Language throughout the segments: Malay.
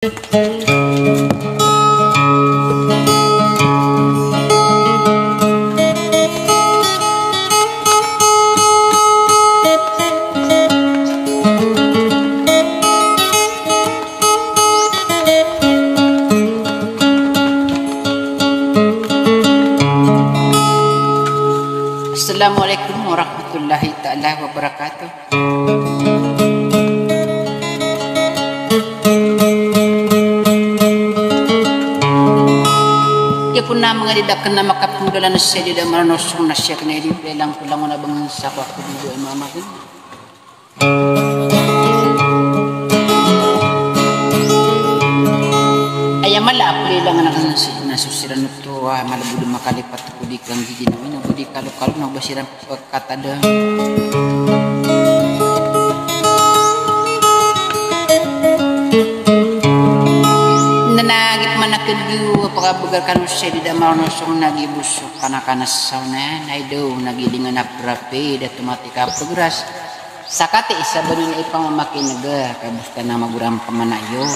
Assalamualaikum warahmatullahi ta'ala wabarakatuh. Ya pun na mga didakan na makapundala na siya di da maranosong na siya kanya di pelang pulang na bang sa pakudugo ay mamakin. Ay malapli lang na nasusiran ito malabudo makalipat ko di kang giginawa na budi kalau nagbasiran pagkatada. Nanagit manakadyo pagkabagal kanu siya di damar nosong nagibusok kanakanas sauna na daw nagilingan na prape da tumatika pagras sakate isa ba nun ipamamakin naga kabusta na maguram pamanayo.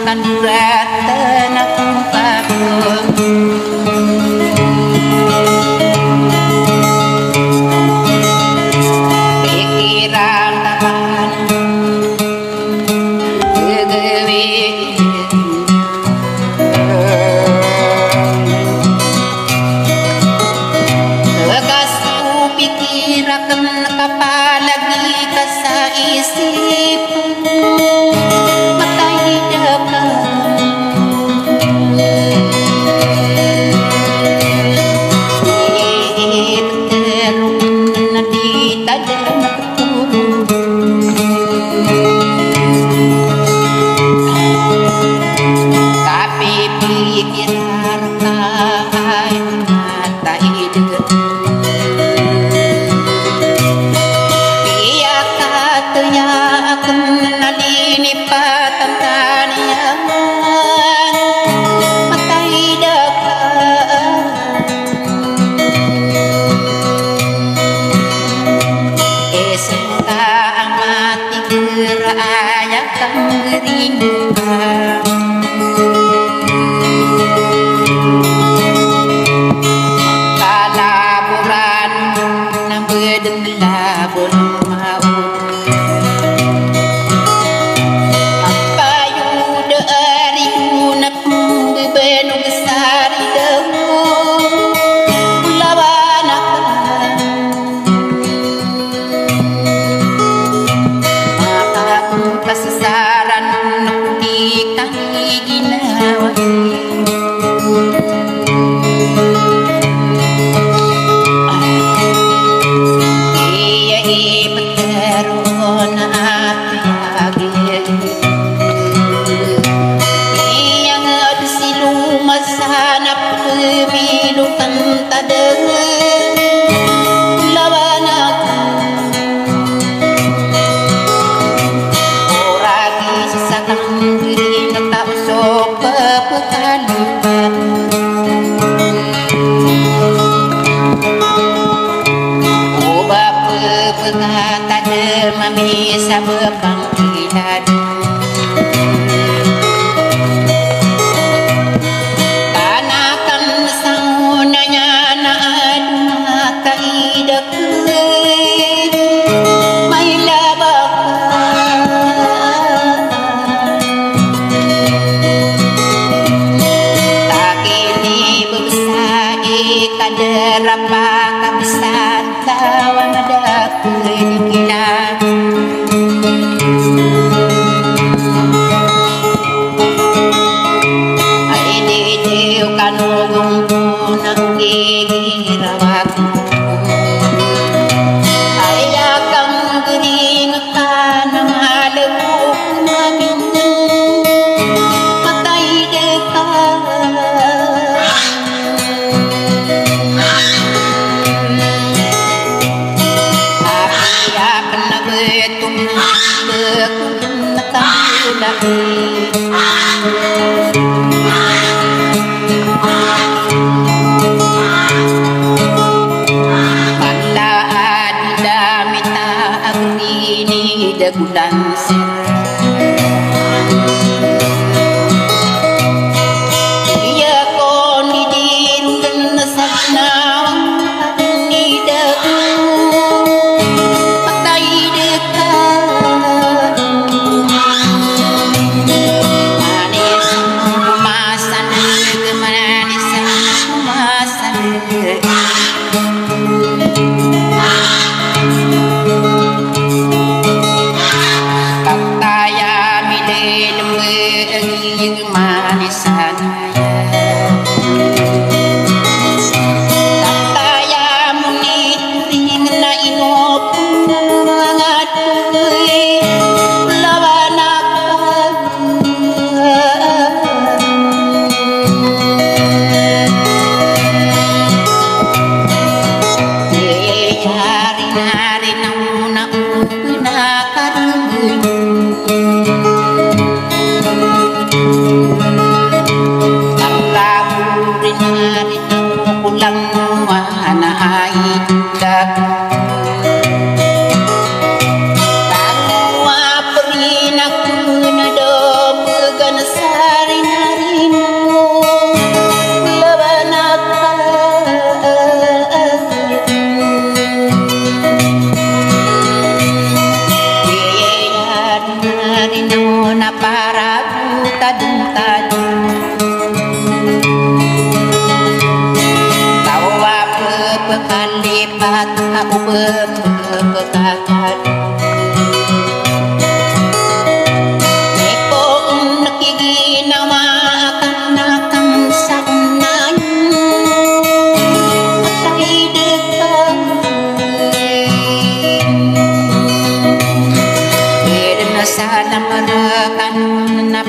Akan berat tenak pikiran tahan akan nalilipatan taniyaman matay dakan esenta ang mati geraya kang geringan kalaburan na bedeng labon maut apayuda ari unap bebenug sari demu lawanak makakung pasasaran di kang ginawa bisa berpanggilan tanakan sangunanya na aduna kaidak may labak takini bersai kaderapa kabisan tawan ada kulikilan kanugong punang gigirawak ayakang gering ka ng halagok namin matay dekat apiyakan na betong bekong nakahulaki dagulan iya kon didirun nasaknawang ni dagu patay dekat manis kumasan gemanisan kumasan lipat aku berpekatan Eko nakiginawa akan saknan matay dekat Pwede na sana marakan na